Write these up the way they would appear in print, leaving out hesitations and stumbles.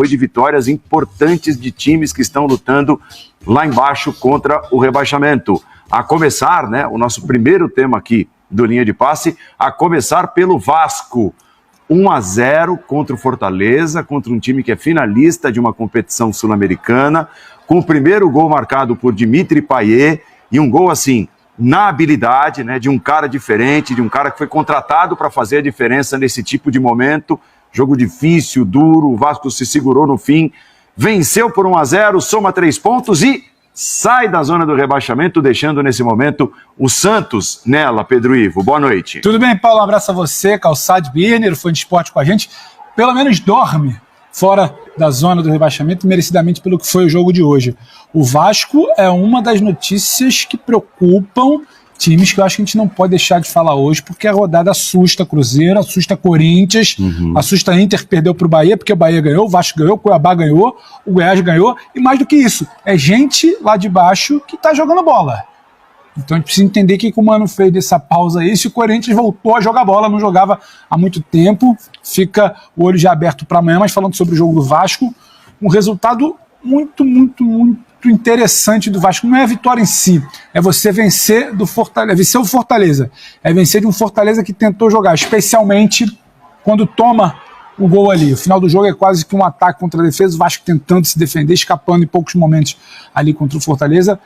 foi de vitórias importantes de times que estão lutando lá embaixo contra o rebaixamento. A começar, né, o nosso primeiro tema aqui do Linha de Passe, a começar pelo Vasco. 1-0 contra o Fortaleza, contra um time que é finalista de uma competição sul-americana, com o primeiro gol marcado por Dimitri Payet, e um gol assim, na habilidade, né, de um cara diferente, de um cara que foi contratado para fazer a diferença nesse tipo de momento. Jogo difícil, duro, o Vasco se segurou no fim, venceu por 1-0, soma 3 pontos e sai da zona do rebaixamento, deixando nesse momento o Santos nela. Pedro Ivo, boa noite. Tudo bem, Paulo? Um abraço a você, Calçade Birner, fã de esporte com a gente. Pelo menos dorme fora da zona do rebaixamento, merecidamente pelo que foi o jogo de hoje. O Vasco é uma das notícias que preocupam times que eu acho que a gente não pode deixar de falar hoje, porque a rodada assusta Cruzeiro, assusta Corinthians, assusta Inter, que perdeu para o Bahia, porque o Bahia ganhou, o Vasco ganhou, o Cuiabá ganhou, o Goiás ganhou, e mais do que isso, é gente lá de baixo que está jogando bola. Então a gente precisa entender o que o Mano fez dessa pausa aí, se o Corinthians voltou a jogar bola, não jogava há muito tempo, fica o olho já aberto para amanhã, mas falando sobre o jogo do Vasco, um resultado muito interessante do Vasco. Não é a vitória em si, é você vencer do Fortaleza, vencer o Fortaleza, é vencer de um Fortaleza que tentou jogar, especialmente quando toma o gol ali. O final do jogo é quase que um ataque contra a defesa, o Vasco tentando se defender, escapando em poucos momentos ali contra o Fortaleza.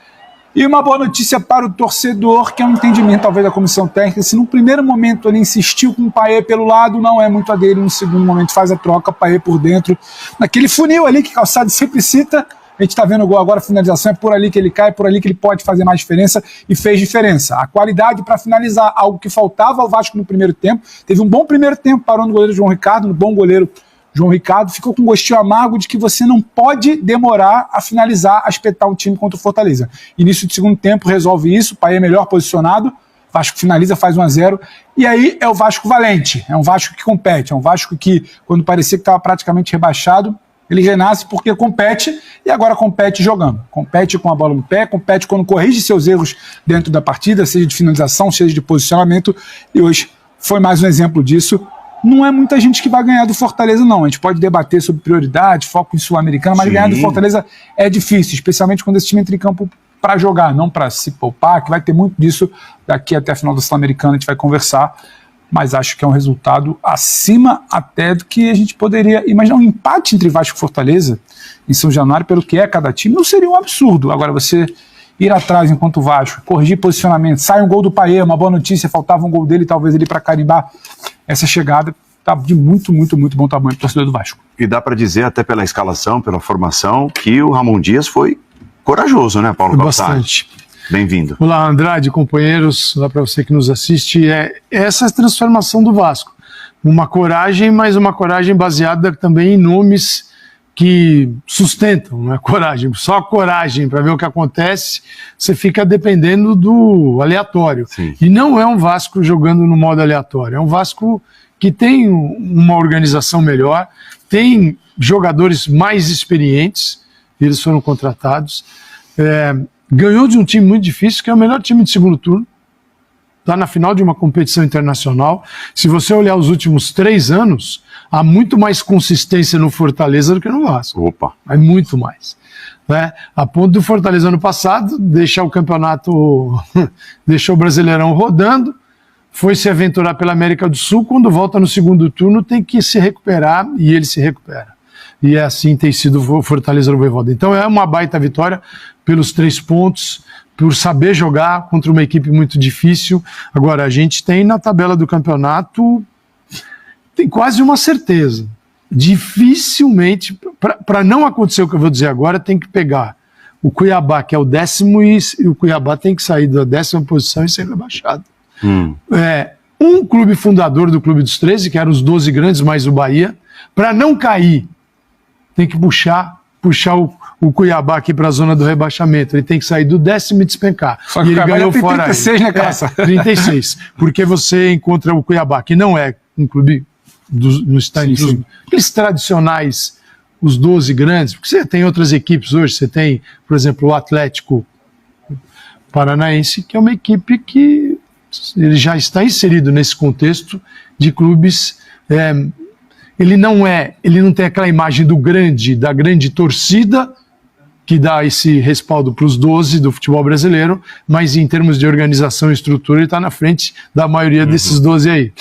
E uma boa notícia para o torcedor, que é um entendimento talvez da comissão técnica, se no primeiro momento ele insistiu com o Payet pelo lado, não é muito a dele, no segundo momento faz a troca, Payet por dentro, naquele funil ali que Calçado sempre cita. A gente está vendo o gol agora, a finalização é por ali que ele cai, é por ali que ele pode fazer mais diferença, e fez diferença. A qualidade para finalizar, algo que faltava ao Vasco no primeiro tempo. Teve um bom primeiro tempo, parou no goleiro João Ricardo, no bom goleiro João Ricardo, ficou com um gostinho amargo de que você não pode demorar a finalizar, a espetar o time contra o Fortaleza. Início de segundo tempo resolve isso, o Payet é melhor posicionado, Vasco finaliza, faz 1-0, e aí é o Vasco valente, é um Vasco que compete, é um Vasco que, quando parecia que estava praticamente rebaixado, ele renasce porque compete, e agora compete jogando. Compete com a bola no pé, compete quando corrige seus erros dentro da partida, seja de finalização, seja de posicionamento, e hoje foi mais um exemplo disso. Não é muita gente que vai ganhar do Fortaleza, não. A gente pode debater sobre prioridade, foco em Sul-Americana, mas ganhar do Fortaleza é difícil, especialmente quando esse time entra em campo para jogar, não para se poupar, que vai ter muito disso daqui até a final da Sul-Americana, a gente vai conversar. Mas acho que é um resultado acima até do que a gente poderia imaginar. Um empate entre Vasco e Fortaleza em São Januário, pelo que é cada time, não seria um absurdo. Agora, você ir atrás enquanto o Vasco, corrigir posicionamento, sai um gol do Payet, uma boa notícia, faltava um gol dele, talvez ele para carimbar essa chegada, está de muito bom tamanho para o torcedor do Vasco. E dá para dizer, até pela escalação, pela formação, que o Ramon Dias foi corajoso, né, Paulo Calçade? Bastante. Bem-vindo. Olá, Andrade, companheiros, lá para você que nos assiste, essa transformação do Vasco. Uma coragem, mas uma coragem baseada também em nomes que sustentam, não é coragem, só coragem para ver o que acontece, você fica dependendo do aleatório. Sim. E não é um Vasco jogando no modo aleatório, é um Vasco que tem uma organização melhor, tem jogadores mais experientes, eles foram contratados, ganhou de um time muito difícil, que é o melhor time de segundo turno, está na final de uma competição internacional. Se você olhar os últimos 3 anos, há muito mais consistência no Fortaleza do que no Vasco. Opa! É muito mais. Né? A ponto do Fortaleza ano passado deixar o campeonato, deixou o Brasileirão rodando, foi se aventurar pela América do Sul, quando volta no segundo turno tem que se recuperar, e ele se recupera. E assim tem sido o Fortaleza no Voivoda. Então é uma baita vitória pelos 3 pontos, por saber jogar contra uma equipe muito difícil. Agora, a gente tem na tabela do campeonato, tem quase uma certeza. Dificilmente, para não acontecer o que eu vou dizer agora, tem que pegar o Cuiabá, que é o 10º, e o Cuiabá tem que sair da 10ª posição e ser rebaixado. Um clube fundador do Clube dos 13, que eram os 12 grandes, mais o Bahia, para não cair, tem que puxar o Cuiabá aqui para a zona do rebaixamento. Ele tem que sair do 10º e despencar. Só que e ele ganhou fora 36, né, Caça? 36. Porque você encontra o Cuiabá, que não é um clube no estado aqueles tradicionais, os 12 grandes, porque você tem outras equipes hoje, você tem, por exemplo, o Atlético Paranaense, que é uma equipe que ele já está inserido nesse contexto de clubes ele não tem aquela imagem da grande torcida, que dá esse respaldo para os 12 do futebol brasileiro, mas em termos de organização e estrutura ele está na frente da maioria desses 12 aí.